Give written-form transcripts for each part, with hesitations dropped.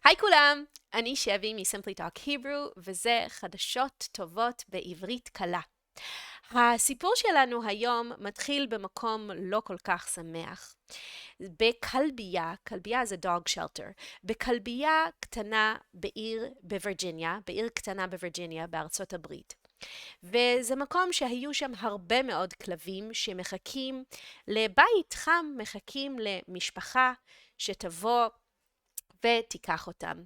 היי כולם, אני שבי מ-Simply Talk Hebrew, וזה חדשות טובות בעברית קלה. הסיפור שלנו היום מתחיל במקום לא כל כך שמח. בכלבייה, כלבייה זה dog shelter, בכלבייה קטנה בעיר קטנה בווירג'יניה בארצות הברית. וזה מקום שהיו שם הרבה מאוד כלבים שמחכים לבית חם, מחכים למשפחה שתבוא ותיקח אותם.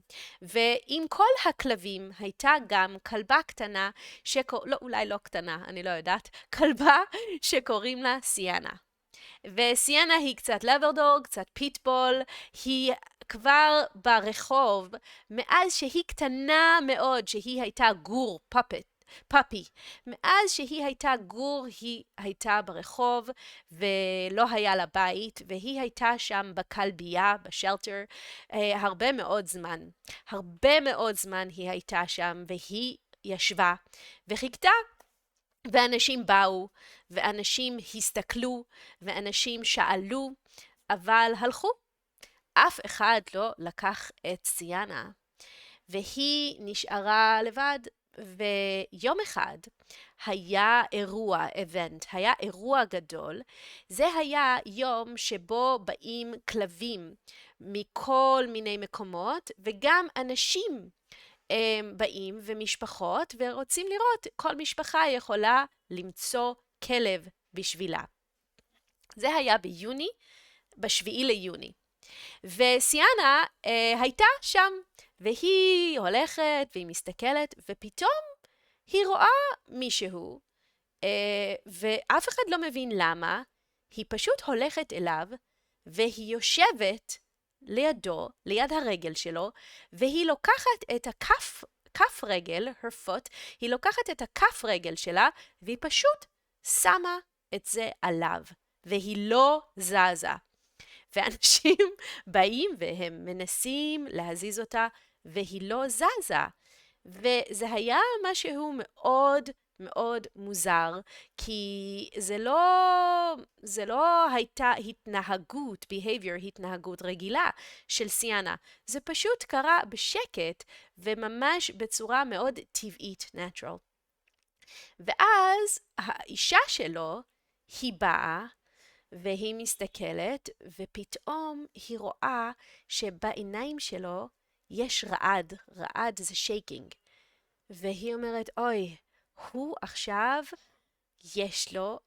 ועם כל הכלבים הייתה גם כלבה קטנה, לא, אולי לא קטנה, אני לא יודעת, כלבה שקוראים לה סיאנה. וסיאנה היא קצת לברדוג, קצת פיטבול, היא כבר ברחוב, מאז שהיא קטנה מאוד, שהיא הייתה גור, פאפי. מאז שהיא הייתה גור, היא הייתה ברחוב ולא היה לה בית, והיא הייתה שם בכלבייה, בשלטר, הרבה מאוד זמן. הרבה מאוד זמן היא הייתה שם, והיא ישבה וחיכתה. ואנשים באו, ואנשים הסתכלו, ואנשים שאלו, אבל הלכו. אף אחד לא לקח את סיאנה, והיא נשארה לבד. ויום אחד היה היה אירוע גדול. זה היה יום שבו באים כלבים מכל מיני מקומות, וגם אנשים באים ומשפחות ורוצים לראות, כל משפחה יכולה למצוא כלב בשבילה. זה היה בשביעי ליוני. וסיאנה הייתה שם, והיא הולכת והיא מסתכלת, ופתאום היא רואה מישהו, ואף אחד לא מבין למה, היא פשוט הולכת אליו, והיא יושבת לידו, ליד הרגל שלו, והיא לוקחת את כף רגל, her foot, היא לוקחת את הכף רגל שלה, והיא פשוט שמה את זה עליו, והיא לא זזה. ואנשים באים והם מנסים להזיז אותה, והיא לא זזה. וזה היה משהו מאוד מאוד מוזר, כי זה לא הייתה התנהגות רגילה של סיאנה. זה פשוט קרה בשקט, וממש בצורה מאוד טבעית, natural. ואז האישה שלו, היא באה, והיא מסתכלת, ופתאום היא רואה שבעיניים שלו יש רעד זה שייקינג. והיא אומרת, אוי, הוא עכשיו יש לו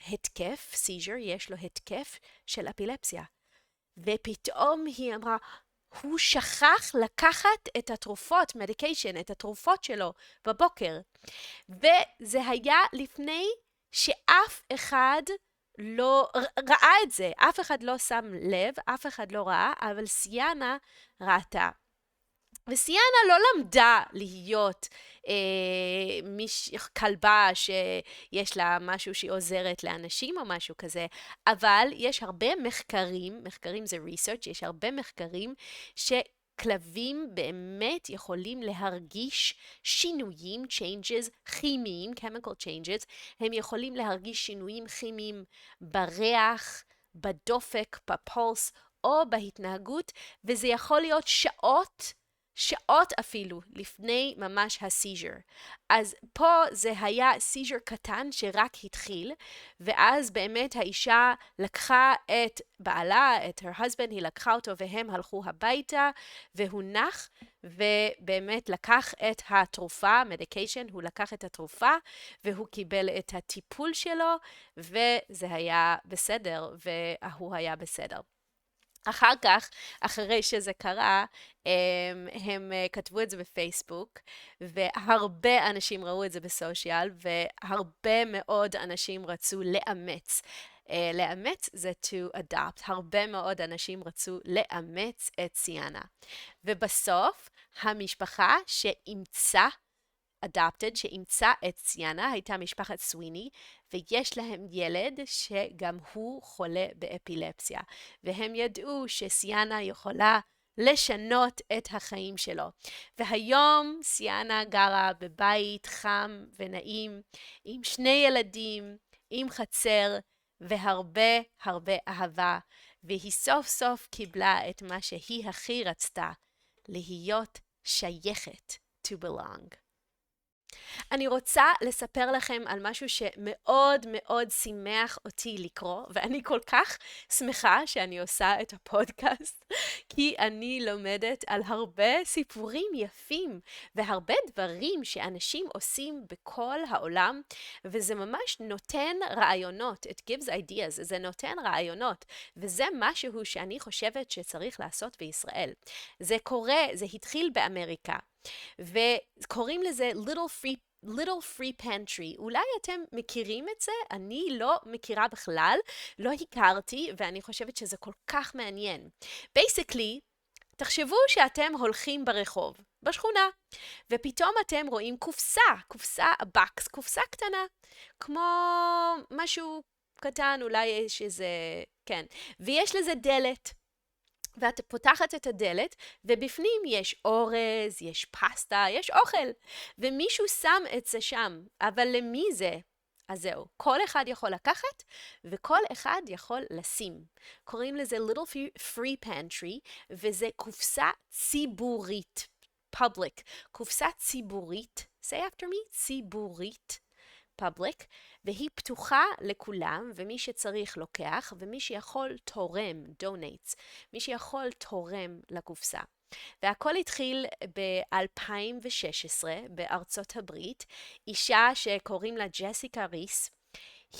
התקף, seizure, יש לו התקף של אפילפסיה. ופתאום היא אמרה, הוא שכח לקחת את התרופות, medication, את התרופות שלו בבוקר. וזה היה לפני שאף אחד לא ראה את זה, אף אחד לא שם לב, אף אחד לא ראה, אבל סיאנה ראתה. וסיאנה לא למדה להיות כלבה שיש לה משהו שהיא עוזרת לאנשים או משהו כזה, אבל יש הרבה מחקרים זה research, יש הרבה מחקרים כלבים באמת יכולים להרגיש שינויים, changes כימיים, chemical changes, הם יכולים להרגיש שינויים כימיים בריח, בדופק, בפולס או בהתנהגות, וזה יכול להיות שעות אפילו לפני ממש הסיז'ר. אז פה זה היה סיז'ר קטן שרק התחיל, ואז באמת האישה לקחה את בעלה, את her husband, היא לקחה אותו והם הלכו הביתה, והוא נח, ובאמת לקח את התרופה, medication, הוא לקח את התרופה, והוא קיבל את הטיפול שלו, וזה היה בסדר, והוא היה בסדר. אחר כך, אחרי שזה קרה, הם כתבו את זה בפייסבוק, והרבה אנשים ראו את זה בסושיאל, והרבה מאוד אנשים רצו לאמץ. לאמץ זה to adopt. הרבה מאוד אנשים רצו לאמץ את סיאנה. ובסוף, המשפחה שאימצה את סיאנה, הייתה משפחת סוויני, ויש להם ילד שגם הוא חולה באפילפסיה. והם ידעו שסיאנה יכולה לשנות את החיים שלו. והיום סיאנה גרה בבית חם ונעים, עם 2 ילדים, עם חצר, והרבה הרבה אהבה. והיא סוף סוף קיבלה את מה שהיא הכי רצתה, להיות שייכת, to belong. אני רוצה לספר לכם על משהו שמאוד מאוד שימח אותי לקרוא, ואני כל כך שמחה שאני עושה את הפודקאסט, כי אני לומדת על הרבה סיפורים יפים, והרבה דברים שאנשים עושים בכל העולם, וזה ממש נותן רעיונות, it gives ideas, זה נותן רעיונות, וזה משהו שאני חושבת שצריך לעשות בישראל. זה קורה, זה התחיל באמריקה. וקוראים לזה Little Free Pantry. אולי אתם מכירים את זה? אני לא מכירה בכלל, לא הכרתי, ואני חושבת שזה כל כך מעניין. Basically, תחשבו שאתם הולכים ברחוב, בשכונה, ופתאום אתם רואים קופסה בקס, קופסה קטנה, כמו משהו קטן, אולי יש איזה, כן, ויש לזה דלת. ואת פותחת את הדלת, ובפנים יש אורז, יש פסטה, יש אוכל, ומישהו שם את זה שם. אבל למי זה? אז זהו, כל אחד יכול לקחת, וכל אחד יכול לשים. קוראים לזה Little Free Pantry, וזה קופסה ציבורית, public, קופסה ציבורית, say after me, ציבורית. public, והיא פתוחה לכולם, ומי שצריך לוקח, ומי שיכול תורם, donates, מי שיכול תורם לקופסה. והכל התחיל ב-2016 בארצות הברית, אישה שקוראים לה ג'סיקה ריס,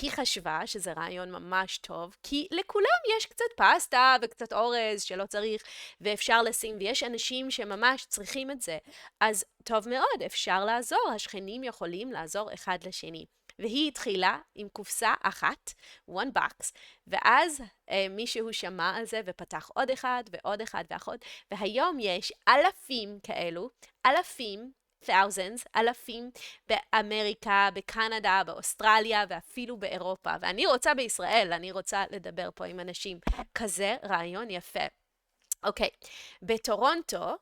היא חשבה שזה רעיון ממש טוב, כי לכולם יש קצת פסטה וקצת אורז שלא צריך, ואפשר לשים, ויש אנשים שממש צריכים את זה. אז טוב מאוד, אפשר לעזור, השכנים יכולים לעזור אחד לשני. והיא התחילה עם קופסה אחת, one box, ואז מישהו שמע על זה ופתח עוד אחד ועוד אחד ועוד, והיום יש אלפים כאלו, אלפים באמריקה, בקנדה, באוסטרליה ואפילו באירופה. ואני רוצה בישראל, אני רוצה לדבר פה עם אנשים. כזה רעיון יפה. אוקיי, בטורונטו,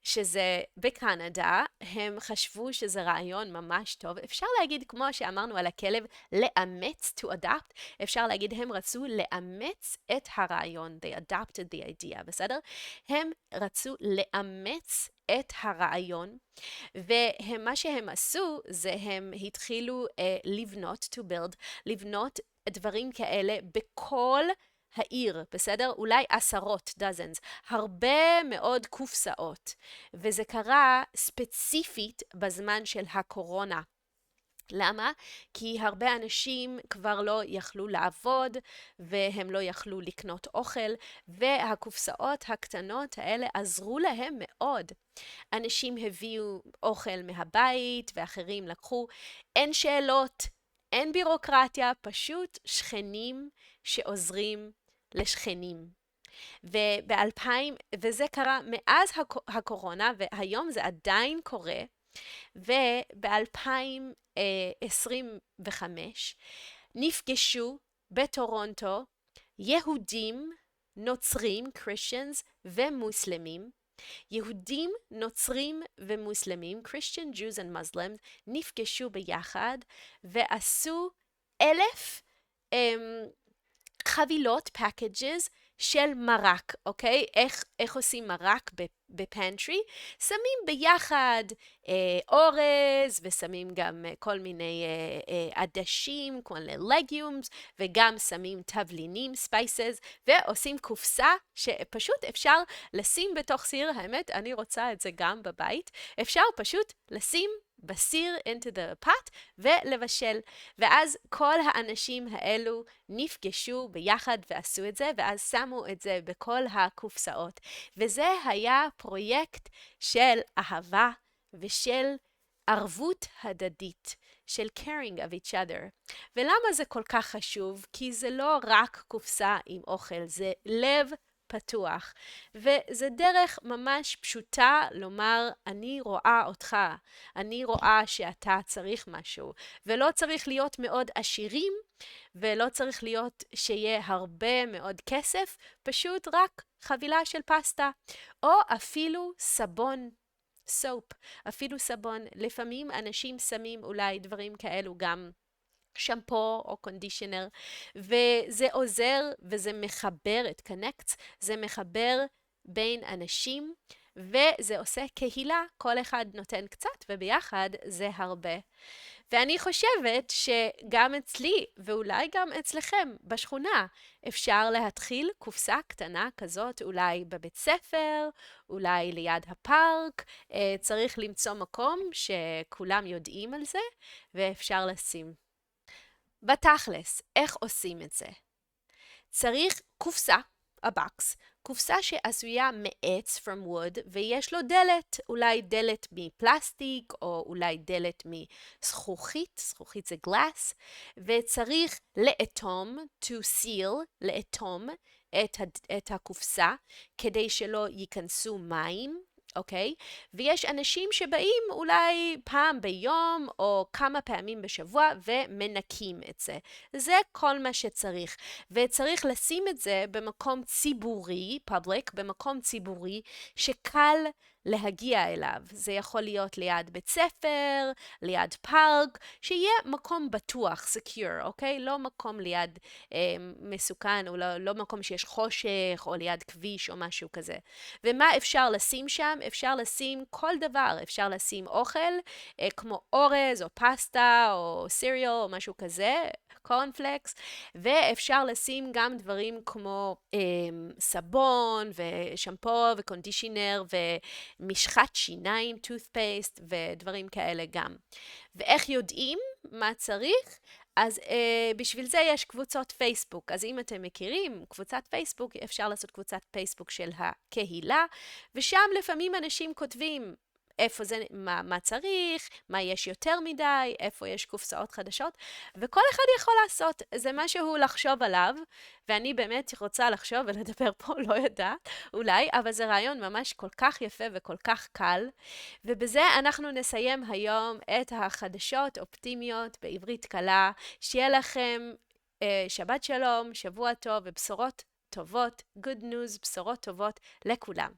שזה בקנדה, הם חשבו שזה רעיון ממש טוב. אפשר להגיד, כמו שאמרנו על הכלב, לאמץ, to adopt, אפשר להגיד, הם רצו לאמץ את הרעיון, they adopted the idea, בסדר? הם רצו לאמץ את הרעיון, ומה שהם עשו, זה הם התחילו לבנות, to build, לבנות דברים כאלה בכל העיר, בסדר? אולי עשרות, dozens, הרבה מאוד קופסאות, וזה קרה ספציפית בזמן של הקורונה. למה? כי הרבה אנשים כבר לא יכלו לעבוד, והם לא יכלו לקנות אוכל, והקופסאות הקטנות האלה עזרו להם מאוד. אנשים הביאו אוכל מהבית, ואחרים לקחו. אין שאלות, אין בירוקרטיה, פשוט שכנים שעוזרים לשכנים. וזה קרה מאז הקורונה, והיום זה עדיין קורה, וב-2025 נפגשו בטורונטו יהודים, נוצרים, Christians ומוסלמים, יהודים, נוצרים ומוסלמים, Christian, Jews and Muslims, נפגשו ביחד ועשו 1,000 חבילות, packages, של מרק, אוקיי? איך עושים מרק בפנטרי? שמים ביחד אורז, ושמים גם כל מיני עדשים, כל מיני legumes, וגם שמים תבלינים, spices, ועושים קופסה שפשוט אפשר לשים בתוך סיר. האמת, אני רוצה את זה גם בבית. אפשר פשוט לשים בסיר into the pot ולבשל. ואז כל האנשים האלו נפגשו ביחד ועשו את זה, ואז שמו את זה בכל הקופסאות. וזה היה פרויקט של אהבה ושל ערבות הדדית, של caring of each other. ולמה זה כל כך חשוב? כי זה לא רק קופסה עם אוכל, זה לב פתוח, וזה דרך ממש פשוטה לומר, אני רואה אותך, אני רואה שאתה צריך משהו, ולא צריך להיות מאוד עשירים, ולא צריך להיות שיהיה הרבה מאוד כסף, פשוט רק חבילה של פסטה, או אפילו סבון, סופ, אפילו סבון. לפעמים אנשים שמים אולי דברים כאלו גם, שמפו או קונדישנר, וזה עוזר וזה מחבר את קונקט, זה מחבר בין אנשים, וזה עושה קהילה, כל אחד נותן קצת וביחד זה הרבה. ואני חושבת שגם אצלי, ואולי גם אצלכם בשכונה, אפשר להתחיל קופסה קטנה כזאת, אולי בבית ספר, אולי ליד הפארק, צריך למצוא מקום שכולם יודעים על זה, ואפשר לשים. בתכלס, איך עושים את זה? צריך קופסה, a box, קופסה שעשויה מעץ from wood ויש לו דלת, אולי דלת מפלסטיק או אולי דלת מזכוכית, זכוכית זה glass, וצריך לאטום, to seal, לאטום את הקופסה כדי שלא ייכנסו מים. אוקיי? ויש אנשים שבאים אולי פעם ביום או כמה פעמים בשבוע ומנקים את זה. זה כל מה שצריך. וצריך לשים את זה במקום ציבורי, public, במקום ציבורי שקל להגיע אליו. זה יכול להיות ליד בית ספר, ליד פארק, שיהיה מקום בטוח, secure, אוקיי? לא מקום ליד מסוכן, או לא מקום שיש חושך, או ליד כביש או משהו כזה. ומה אפשר לשים שם? אפשר לשים כל דבר. אפשר לשים אוכל, כמו אורז, או פסטה, או סיריאל, או משהו כזה, קורנפלקס, ואפשר לשים גם דברים כמו סבון, ושמפו, וקונדישנר, ומשחת שיניים, טות'פייסט, ודברים כאלה גם. ואיך יודעים מה צריך? אז בשביל זה יש קבוצות פייסבוק. אז אם אתם מכירים קבוצת פייסבוק, אפשר לעשות קבוצת פייסבוק של הקהילה, ושם לפעמים אנשים כותבים איפה זה, מה צריך, מה יש יותר מדי, איפה יש קופסאות חדשות, וכל אחד יכול לעשות, זה משהו לחשוב עליו, ואני באמת רוצה לחשוב ולדבר פה, לא יודעת, אולי, אבל זה רעיון ממש כל כך יפה וכל כך קל, ובזה אנחנו נסיים היום את החדשות אופטימיות בעברית קלה, שיהיה לכם שבת שלום, שבוע טוב ובשורות טובות, good news, בשורות טובות לכולם.